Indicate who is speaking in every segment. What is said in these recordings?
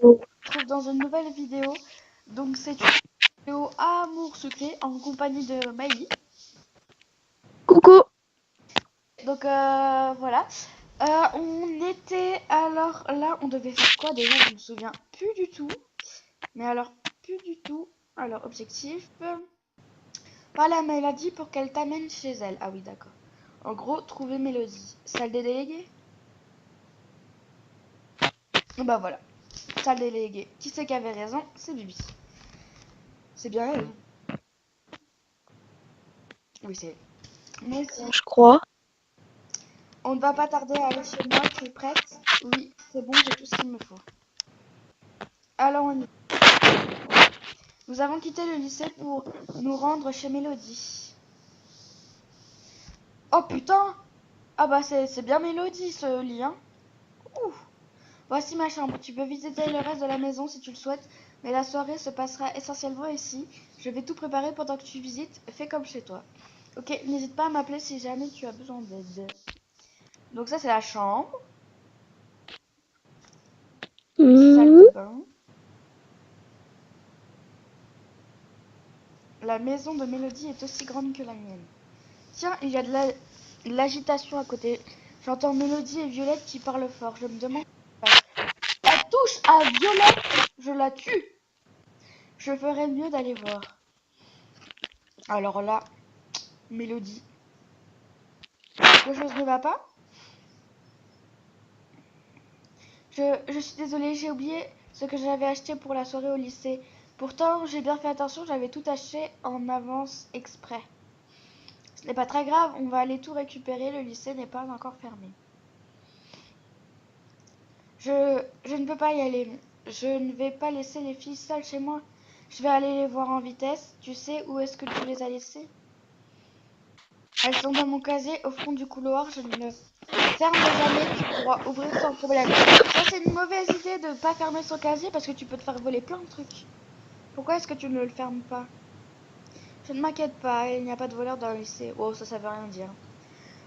Speaker 1: retrouve dans une nouvelle vidéo. Donc c'est une vidéo Amour secret en compagnie de Maïli.
Speaker 2: Coucou.
Speaker 1: Donc voilà. On était alors là, on devait faire quoi déjà? Je me souviens plus du tout. Mais alors plus du tout. Alors objectif. Parler à Mélodie pour qu'elle t'amène chez elle. Ah oui d'accord. En gros, trouver Mélodie. Salle des délégués. Bah voilà. Salle des délégués. Qui c'est qui avait raison? C'est Bibi. C'est bien elle. Oui c'est elle. Moi aussi.
Speaker 2: Je crois.
Speaker 1: On ne va pas tarder à aller chez moi. Tu es prête? Oui, c'est bon, j'ai tout ce qu'il me faut. Alors on y va. Nous avons quitté le lycée pour nous rendre chez Mélodie. Oh putain! Ah bah c'est bien Mélodie ce lit, hein? Ouh. Voici ma chambre. Tu peux visiter le reste de la maison si tu le souhaites, mais la soirée se passera essentiellement ici. Je vais tout préparer pendant que tu visites. Fais comme chez toi. Ok, n'hésite pas à m'appeler si jamais tu as besoin d'aide. Donc ça c'est la chambre. Salle de bain. La maison de Mélodie est aussi grande que la mienne. Tiens, il y a de l'agitation à côté. J'entends Mélodie et Violette qui parlent fort. Je me demande ce qui se passe. Elle touche à Violette, je la tue. Je ferais mieux d'aller voir. Alors là, Mélodie. Quelque chose ne va pas? Je suis désolée, j'ai oublié ce que j'avais acheté pour la soirée au lycée. Pourtant, j'ai bien fait attention, j'avais tout acheté en avance exprès. Ce n'est pas très grave, on va aller tout récupérer, le lycée n'est pas encore fermé. Je ne peux pas y aller. Je ne vais pas laisser les filles seules chez moi. Je vais aller les voir en vitesse. Tu sais où est-ce que tu les as laissées? Elles sont dans mon casier au fond du couloir. Je ne le ferme jamais. Tu pourras ouvrir sans problème. Ça, c'est une mauvaise idée de ne pas fermer son casier parce que tu peux te faire voler plein de trucs. Pourquoi est-ce que tu ne le fermes pas? Je ne m'inquiète pas. Il n'y a pas de voleur dans le lycée. Oh, ça veut rien dire.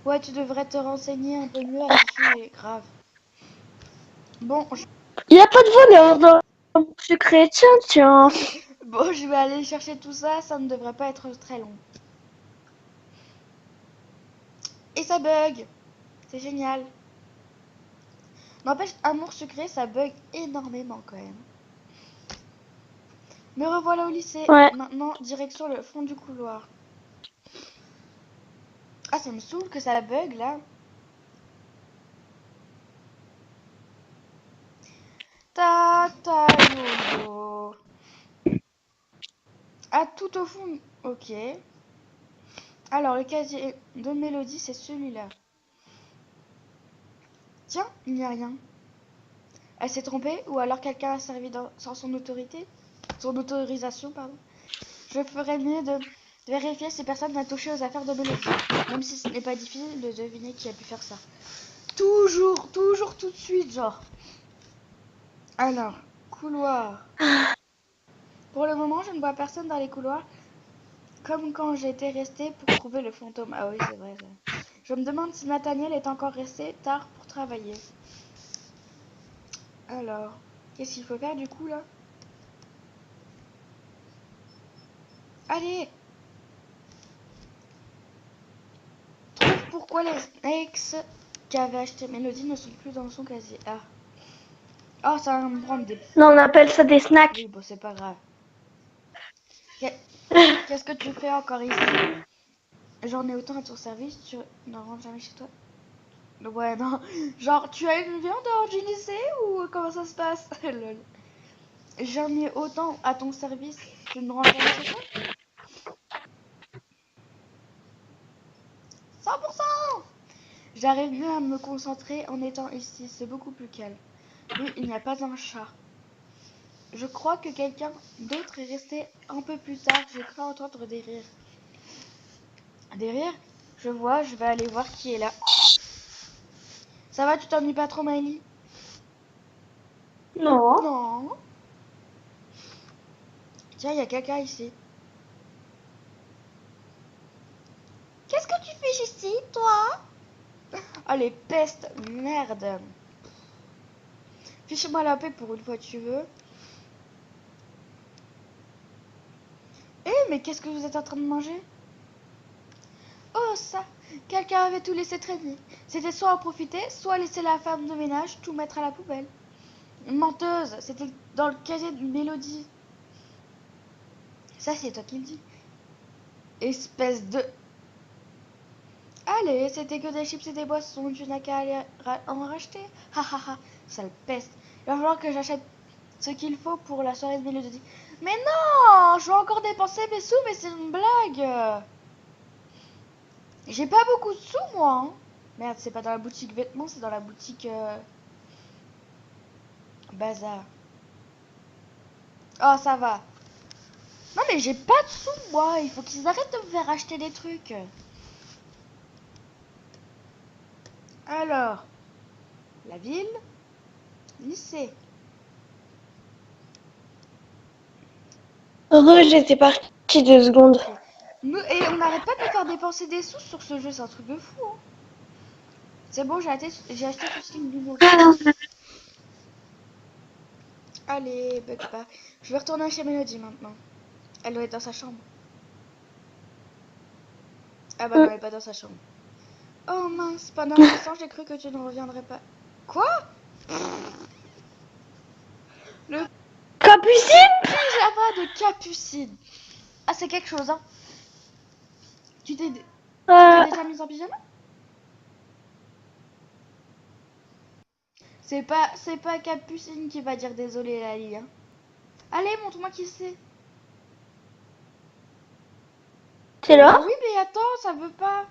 Speaker 1: Ouais, tu devrais te renseigner un peu mieux à ce sujet. Grave. Bon,
Speaker 2: Il n'y a pas de voleur dans le secret. Tiens.
Speaker 1: bon, je vais aller chercher tout ça. Ça ne devrait pas être très long. Et ça bug. C'est génial. N'empêche, Amour secret, ça bug énormément quand même. Me revoilà au lycée.
Speaker 2: Ouais.
Speaker 1: Maintenant, direction le fond du couloir. Ah, ça me saoule que ça bug là. Ta ta yo yo. Ah, tout au fond. Ok. Alors, le casier de Mélodie, c'est celui-là. Tiens, il n'y a rien. Elle s'est trompée ou alors quelqu'un a servi sans son autorité? Son autorisation, pardon. Je ferais mieux de vérifier si personne n'a touché aux affaires de Mélodie. Même si ce n'est pas difficile de deviner qui a pu faire ça. Toujours tout de suite, genre. Alors, couloir. Pour le moment, je ne vois personne dans les couloirs, comme quand j'étais restée pour trouver le fantôme. Ah oui, c'est vrai ça. Je me demande si Nathaniel est encore resté tard pour travailler. Alors, qu'est-ce qu'il faut faire du coup là? Allez! Trouve pourquoi les ex qu'avait acheté Mélodie ne sont plus dans son casier. Ah. Oh, ça va me prendre des...
Speaker 2: Non, on appelle ça des snacks.
Speaker 1: Oui, bon, c'est pas grave. Qu'est-ce que tu fais encore ici? J'en ai autant à ton service, tu ne rentres jamais chez toi? Ouais, non. Genre, tu as une viande dehors du lycée ou comment ça se passe? Lol. J'en ai autant à ton service, tu ne rentres jamais chez toi? 100%! J'arrive mieux à me concentrer en étant ici, c'est beaucoup plus calme. Oui, il n'y a pas un chat. Je crois que quelqu'un d'autre est resté un peu plus tard, j'ai cru entendre des rires. Des rires? Je vois, je vais aller voir qui est là. Ça va, tu t'ennuies pas trop, Maëlie?
Speaker 2: Non.
Speaker 1: Non. Tiens, il y a quelqu'un ici. Qu'est-ce que tu fais ici, toi? Oh, les pestes, merde. Fiche-moi la paix pour une fois, tu veux. Mais qu'est-ce que vous êtes en train de manger? Oh, ça! Quelqu'un avait tout laissé traîner. C'était soit en profiter, soit laisser la femme de ménage tout mettre à la poubelle. Menteuse, c'était dans le casier de Mélodie. Ça, c'est toi qui le dis. Espèce de... Allez, c'était que des chips et des boissons, tu n'as qu'à aller en racheter. Ha ha ha, sale peste. Il va falloir que j'achète ce qu'il faut pour la soirée de Mélodie. Mais non, je vais encore dépenser mes sous, mais c'est une blague. J'ai pas beaucoup de sous, moi. Hein. Merde, c'est pas dans la boutique vêtements, c'est dans la boutique bazar. Oh, ça va. Non, mais j'ai pas de sous, moi. Il faut qu'ils arrêtent de me faire acheter des trucs. Alors, la ville, lycée.
Speaker 2: Heureux, j'étais partie 2 secondes.
Speaker 1: Ok. Et on n'arrête pas de nous faire dépenser des sous sur ce jeu, c'est un truc de fou. Hein. C'est bon, j'ai acheté tout ce qu'il me faut. Allez, bug pas. Je vais retourner chez Mélodie maintenant. Elle doit être dans sa chambre. Ah bah non, elle est pas dans sa chambre. Oh mince, pendant un instant, j'ai cru que tu ne reviendrais pas. Quoi? Le
Speaker 2: Capucine.
Speaker 1: pyjama de Capucine. Ah, c'est quelque chose, hein. Tu t'es déjà mise en pyjama? C'est pas Capucine qui va dire désolé, Lali. Hein. Allez, montre-moi qui c'est.
Speaker 2: T'es
Speaker 1: Bah
Speaker 2: là?
Speaker 1: oui, mais attends, ça veut pas.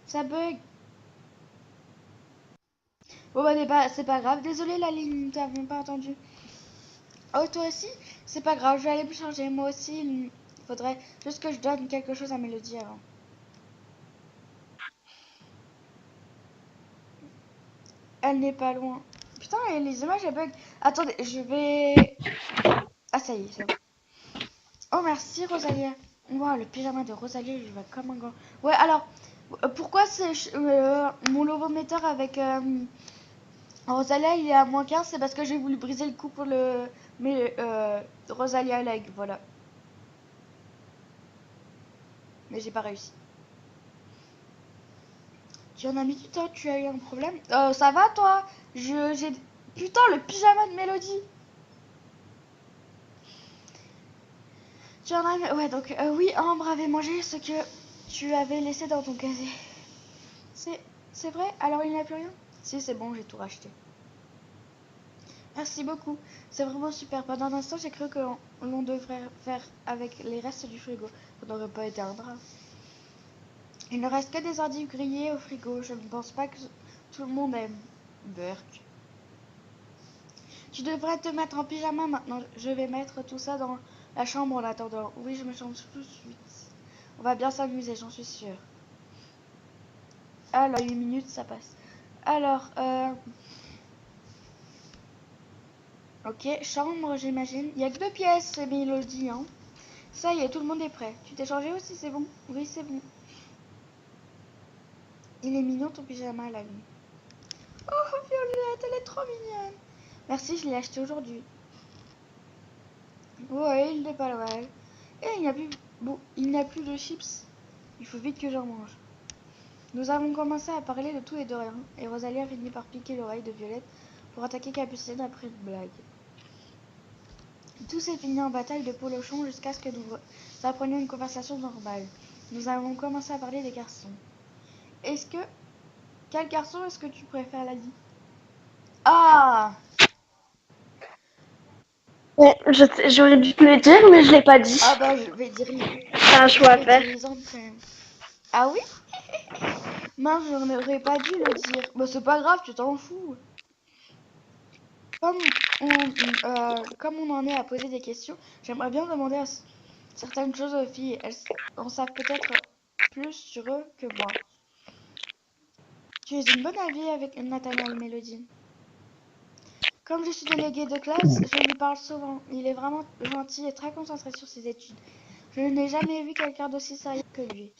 Speaker 1: Ça bug. Bon bah c'est pas grave. Désolé, Lali, nous t'avons pas entendu. Oh, toi aussi? C'est pas grave, je vais aller me changer. Moi aussi, il faudrait juste que je donne quelque chose à Mélodie avant. Elle n'est pas loin. Putain, et les images, elles bug. Attendez, je vais... Ah, ça y est, c'est bon. Oh, merci, Rosalia. Wow, le pyjama de Rosalia, je vais comme un gant. Ouais, alors, pourquoi c'est mon logometteur avec Rosalia, il est à -15? C'est parce que j'ai voulu briser le coup pour le... Mais Rosalia Leg, voilà. Mais j'ai pas réussi. Tu en as mis du temps, tu as eu un problème? Ça va, toi? J'ai... Putain, le pyjama de Mélodie. Tu en as... Ouais, donc, oui, Ambre avait mangé ce que tu avais laissé dans ton casier. C'est vrai? Alors il n'y a plus rien? Si, c'est bon, j'ai tout racheté. Merci beaucoup. C'est vraiment super. Pendant un instant, j'ai cru que l'on devrait faire avec les restes du frigo. Ça n'aurait pas été un drap. Il ne reste que des endives grillées au frigo. Je ne pense pas que tout le monde aime. Burk. Tu devrais te mettre en pyjama maintenant. Je vais mettre tout ça dans la chambre en attendant. Oui, je me change tout de suite. On va bien s'amuser, j'en suis sûre. Alors, 8 minutes, ça passe. Alors, ok, chambre, j'imagine. Il y a que 2 pièces, c'est Mélodie, hein. Ça y est, tout le monde est prêt. Tu t'es changé aussi, c'est bon? Oui, c'est bon. Il est mignon ton pyjama, la nuit. Oh, Violette, elle est trop mignonne. Merci, je l'ai acheté aujourd'hui. Ouais, il n'est pas mal. Et il n'y a plus... Bon, il n'y a plus de chips. Il faut vite que j'en mange. Nous avons commencé à parler de tout et de rien, et Rosalie a fini par piquer l'oreille de Violette pour attaquer Capucine après une blague. Tout s'est fini en bataille de polochon jusqu'à ce que nous apprenions une conversation normale. Nous avons commencé à parler des garçons. Est-ce que... Quel garçon est-ce que tu préfères, Lali? Ah!
Speaker 2: Ouais, j'aurais dû te le dire, mais je l'ai pas dit.
Speaker 1: Ah bah je vais dire...
Speaker 2: C'est un choix
Speaker 1: Je
Speaker 2: à
Speaker 1: vais
Speaker 2: faire.
Speaker 1: dire Lisandre quand même. Ah oui? Mince, je n'aurais pas dû le dire. Bah c'est pas grave, tu t'en fous. Comme comme on en est à poser des questions, j'aimerais bien demander certaines choses aux filles. Elles en savent peut-être plus sur eux que moi. Tu es une bonne amie avec Nathaniel Mélodie. Comme je suis déléguée de classe, je lui parle souvent. Il est vraiment gentil et très concentré sur ses études. Je n'ai jamais vu quelqu'un d'aussi sérieux que lui.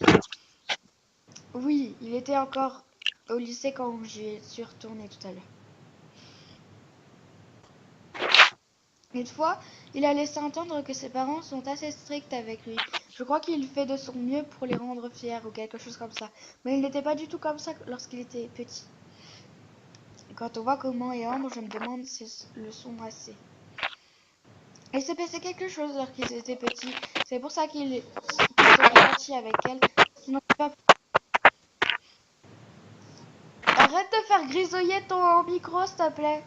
Speaker 1: Oui, il était encore au lycée quand j'y suis retournée tout à l'heure. Une fois, il a laissé entendre que ses parents sont assez stricts avec lui. Je crois qu'il fait de son mieux pour les rendre fiers ou quelque chose comme ça. Mais il n'était pas du tout comme ça lorsqu'il était petit. Quand on voit comment est Ambre, je me demande si le sont assez. Il s'est passé quelque chose lorsqu'ils étaient petits. C'est pour ça qu'il était gentil avec elle. Il n'en est pas... Arrête de faire grisouiller ton micro, s'il te plaît.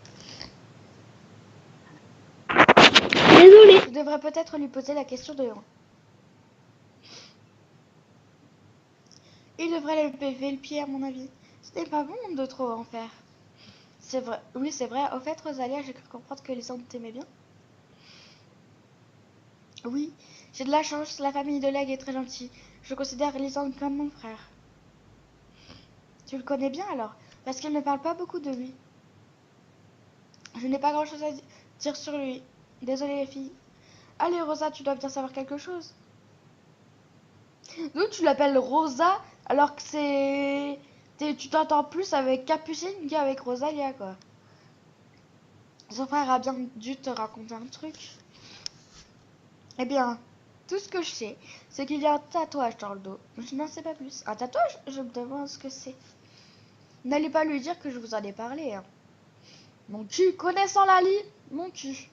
Speaker 2: Désolée.
Speaker 1: Je devrais peut-être lui poser la question de... Il devrait lui lever le pied, à mon avis. Ce n'est pas bon de trop en faire. C'est vrai. Oui, c'est vrai. Au fait, Rosalia, j'ai cru comprendre que les gens t'aimaient bien. Oui, j'ai de la chance. La famille de Leg est très gentille. Je considère Lisande comme mon frère. Tu le connais bien alors? Parce qu'il ne parle pas beaucoup de lui. Je n'ai pas grand-chose à dire sur lui. Désolée les filles. Allez Rosa, tu dois bien savoir quelque chose. D'où tu l'appelles Rosa alors que c'est... Tu t'entends plus avec Capucine qu'avec Rosalia quoi. Son frère a bien dû te raconter un truc. Eh bien, tout ce que je sais, c'est qu'il y a un tatouage dans le dos. Je n'en sais pas plus. Un tatouage? Je me demande ce que c'est. N'allez pas lui dire que je vous en ai parlé. Hein. Mon cul, connaissant Lali, mon cul.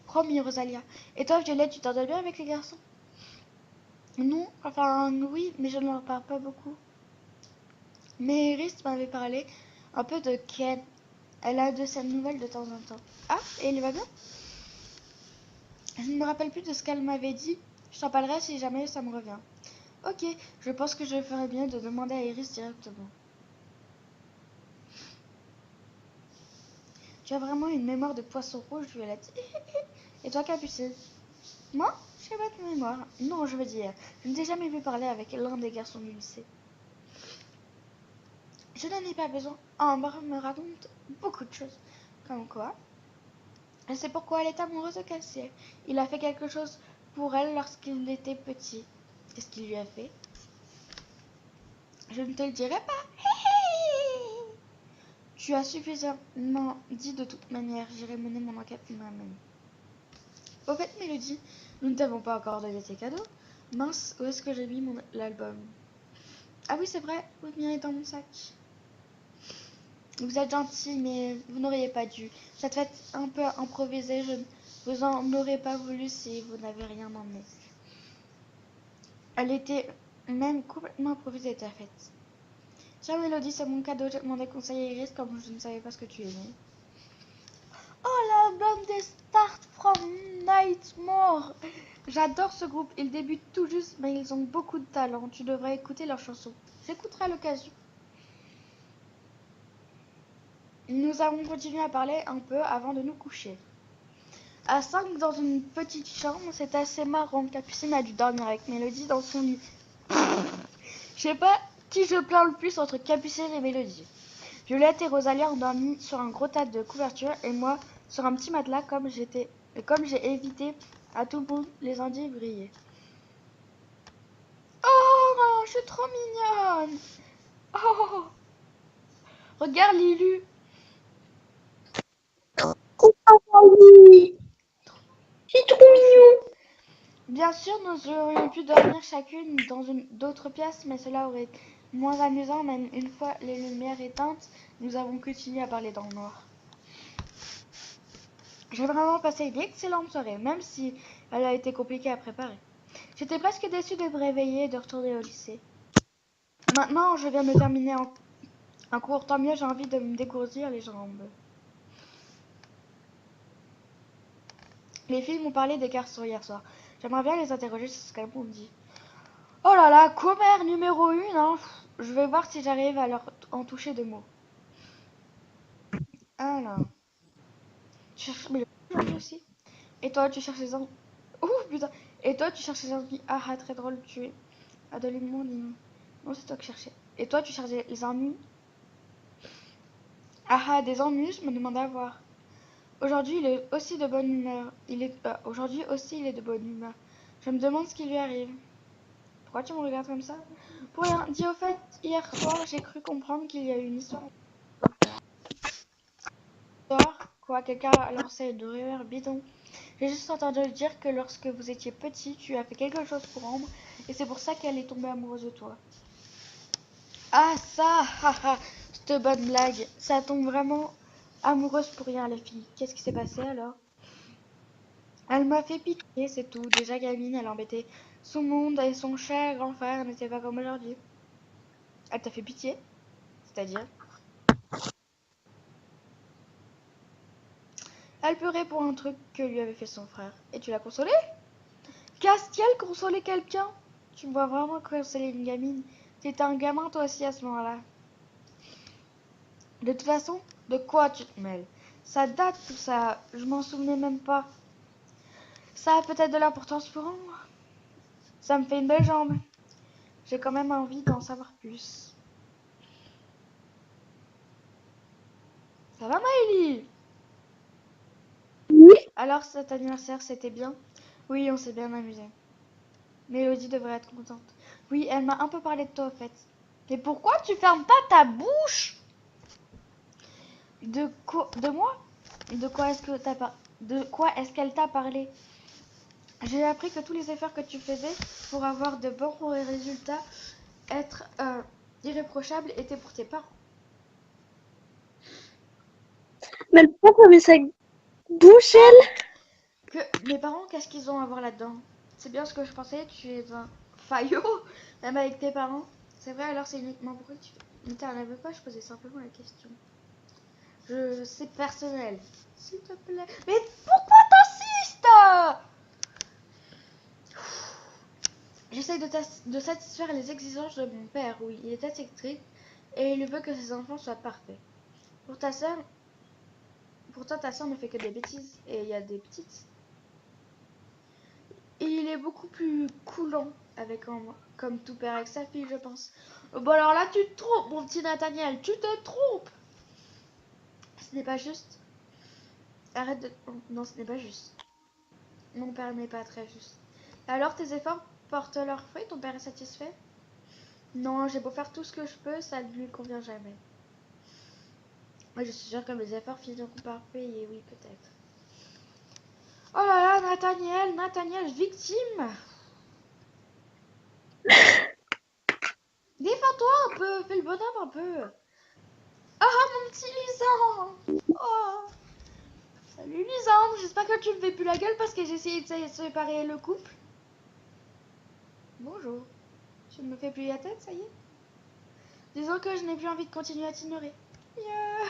Speaker 1: Promis, Rosalia. Et toi, Violette, tu t'entends bien avec les garçons? Non, enfin oui, mais je ne leur parle pas beaucoup. Mais Iris m'avait parlé un peu de Ken. Elle a de ses nouvelles de temps en temps. Ah, et il va bien? Je ne me rappelle plus de ce qu'elle m'avait dit. Je t'en parlerai si jamais ça me revient. Ok, je pense que je ferais bien de demander à Iris directement. Tu as vraiment une mémoire de poisson rouge, Violette. Et toi, Capucine? Moi? Je n'ai pas de mémoire. Non, je veux dire, je ne t'ai jamais vu parler avec l'un des garçons du lycée. Je n'en ai pas besoin. Ambre me raconte beaucoup de choses. Comme quoi? Et c'est pourquoi elle est amoureuse de Cassiel. Il a fait quelque chose pour elle lorsqu'il était petit. Qu'est-ce qu'il lui a fait? Je ne te le dirai pas. Tu as suffisamment dit de toute manière. J'irai mener mon enquête moi-même. Au fait, Mélodie, nous ne t'avons pas encore donné tes cadeaux. Mince, où est-ce que j'ai mis l'album? Ah oui, c'est vrai, le mien est dans mon sac. Vous êtes gentil, mais vous n'auriez pas dû. Cette fête un peu improvisée, je ne vous en aurais pas voulu si vous n'avez rien emmené. Elle était même complètement improvisée, ta fête. Tiens, Mélodie, c'est mon cadeau. J'ai demandé conseil à Iris comme je ne savais pas ce que tu aimais. Oh, l'album des Start from Nightmare. J'adore ce groupe. Ils débutent tout juste, mais ils ont beaucoup de talent. Tu devrais écouter leurs chansons. J'écouterai à l'occasion. Nous avons continué à parler un peu avant de nous coucher. À 5 dans une petite chambre, c'est assez marrant. Capucine a dû dormir avec Mélodie dans son lit. Je sais pas qui je plains le plus entre Capucine et Mélodie. Violette et Rosalia ont dormi sur un gros tas de couvertures et moi sur un petit matelas comme j'ai évité à tout le monde les endives brillaient. Oh, je suis trop mignonne. Oh, regarde Lilu.
Speaker 2: Ah oui, c'est trop mignon.
Speaker 1: Bien sûr, nous aurions pu dormir chacune dans d'autres pièces, mais cela aurait été moins amusant. Même une fois les lumières éteintes, nous avons continué à parler dans le noir. J'ai vraiment passé une excellente soirée, même si elle a été compliquée à préparer. J'étais presque déçue de me réveiller et de retourner au lycée. Maintenant, je viens de terminer un cours, tant mieux, j'ai envie de me dégourdir les jambes. Les filles m'ont parlé des garçons hier soir. J'aimerais bien les interroger sur ce qu'elles m'ont dit. Oh là là, commère numéro 1, hein. Je vais voir si j'arrive à leur en toucher 2 mots. Alors, tu cherches mais aujourd'hui aussi. Et toi, tu cherches les ennuis. Ouh, putain. Et toi, tu cherches les ennuis. Ah, ah, très drôle, tu es. Adolescent, dis-moi. Non, c'est toi qui cherchais. Et toi, tu cherches les ennuis. Ah, ah, des ennuis, je me demande à voir. Aujourd'hui, il est aussi de bonne humeur. Aujourd'hui aussi, il est de bonne humeur. Je me demande ce qui lui arrive. Pourquoi tu me regardes comme ça? Pour rien. Dis au fait, hier soir, j'ai cru comprendre qu'il y a eu une histoire. Quoi, quelqu'un a lancé une rumeur bidon. J'ai juste entendu dire que lorsque vous étiez petit, tu as fait quelque chose pour Ambre et c'est pour ça qu'elle est tombée amoureuse de toi. Ah ça, haha, cette bonne blague. Ça tombe vraiment amoureuse pour rien les filles. Qu'est-ce qui s'est passé alors? Elle m'a fait pitié, c'est tout. Déjà gamine, elle embêtait son monde et son cher grand frère n'était pas comme aujourd'hui. Elle t'a fait pitié? C'est-à-dire? Elle pleurait pour un truc que lui avait fait son frère. Et tu l'as consolée? Castiel consoler quelqu'un? Tu me vois vraiment consoler une gamine. T'étais un gamin toi aussi à ce moment-là. De toute façon, de quoi tu te mêles? Ça date tout ça, je m'en souvenais même pas. Ça a peut-être de l'importance pour moi. Ça me fait une belle jambe. J'ai quand même envie d'en savoir plus. Ça va Maëlie?
Speaker 2: Oui.
Speaker 1: Alors cet anniversaire c'était bien? Oui, on s'est bien amusé. Mélodie devrait être contente. Oui, elle m'a un peu parlé de toi en fait. Mais pourquoi tu fermes pas ta bouche? De quoi? De moi? De quoi est-ce que t'as pas? De quoi est-ce qu'elle t'a parlé? J'ai appris que tous les efforts que tu faisais pour avoir de bons résultats, être irréprochable, étaient pour tes parents.
Speaker 2: Mais pourquoi mais ça bouche elle?
Speaker 1: Que mes parents, qu'est-ce qu'ils ont à voir là-dedans? C'est bien ce que je pensais, tu es un faillot, même avec tes parents. C'est vrai, alors c'est uniquement pourquoi tu fais. Mais t'en avais pas, je posais simplement la question. C'est personnel. S'il te plaît. Mais pourquoi t'insistes? J'essaye de satisfaire les exigences de mon père, oui, il est assez strict et il veut que ses enfants soient parfaits. Pour ta sœur, pourtant ta sœur ne fait que des bêtises et il y a des petites. Et il est beaucoup plus coulant avec moi, comme tout père avec sa fille, je pense. Bon alors là, tu te trompes, mon petit Nathaniel, tu te trompes. Ce n'est pas juste. Arrête de... Non, ce n'est pas juste. Mon père n'est pas très juste. Alors tes efforts portent leurs fruits, ton père est satisfait? Non, j'ai beau faire tout ce que je peux, ça ne lui convient jamais. Moi, je suis sûre que mes efforts finiront par payer, oui, peut-être. Oh là là, Nathaniel, victime! Défends-toi un peu, fais le bonhomme un peu. Ah, mon petit Lisandre! Oh! Salut Lisandre, j'espère que tu ne fais plus la gueule parce que j'ai essayé de séparer le couple. Bonjour. Tu ne me fais plus la tête, ça y est? Disons que je n'ai plus envie de continuer à t'ignorer. Yeah.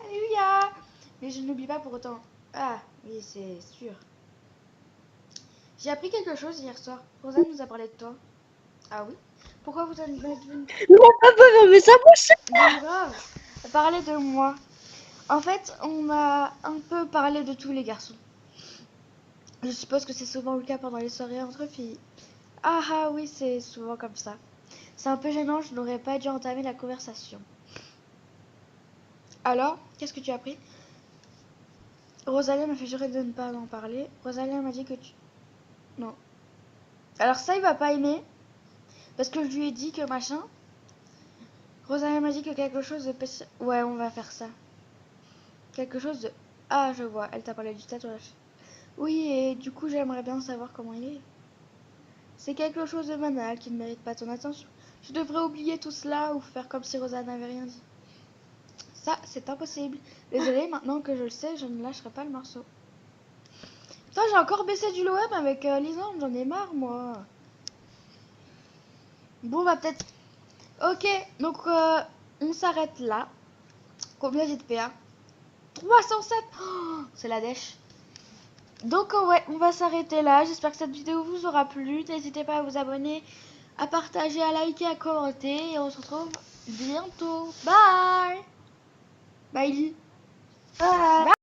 Speaker 1: Alléluia! Mais je n'oublie pas pour autant. Ah, oui, c'est sûr. J'ai appris quelque chose hier soir. Rosanne nous a parlé de toi. Ah oui? Pourquoi vous en êtes venu?
Speaker 2: Non, papa fermer sa bouche.
Speaker 1: Bon, grave. Parler de moi. En fait, on a un peu parlé de tous les garçons. Je suppose que c'est souvent le cas pendant les soirées entre filles. Ah ah oui, c'est souvent comme ça. C'est un peu gênant, je n'aurais pas dû entamer la conversation. Alors, qu'est-ce que tu as appris? Rosalie m'a fait jurer de ne pas en parler. Rosalie m'a dit que tu... Non. Alors ça, il va pas aimer. Parce que je lui ai dit que machin. Rosalie m'a dit que quelque chose de... Ouais, on va faire ça. Quelque chose de... Ah, je vois, elle t'a parlé du tatouage. Oui, et du coup, j'aimerais bien savoir comment il est. C'est quelque chose de banal qui ne mérite pas ton attention. Je devrais oublier tout cela ou faire comme si Rosa n'avait rien dit. Ça, c'est impossible. Désolée, maintenant que je le sais, je ne lâcherai pas le morceau. Putain, j'ai encore baissé du LOM avec Lisande, j'en ai marre, moi. Bon, bah peut-être... Ok, donc on s'arrête là. Combien j'ai de PA? 307. Oh, c'est la dèche. Donc ouais, on va s'arrêter là. J'espère que cette vidéo vous aura plu. N'hésitez pas à vous abonner, à partager, à liker, à commenter. Et on se retrouve bientôt. Bye. Bye.
Speaker 2: Ah.
Speaker 1: Bye.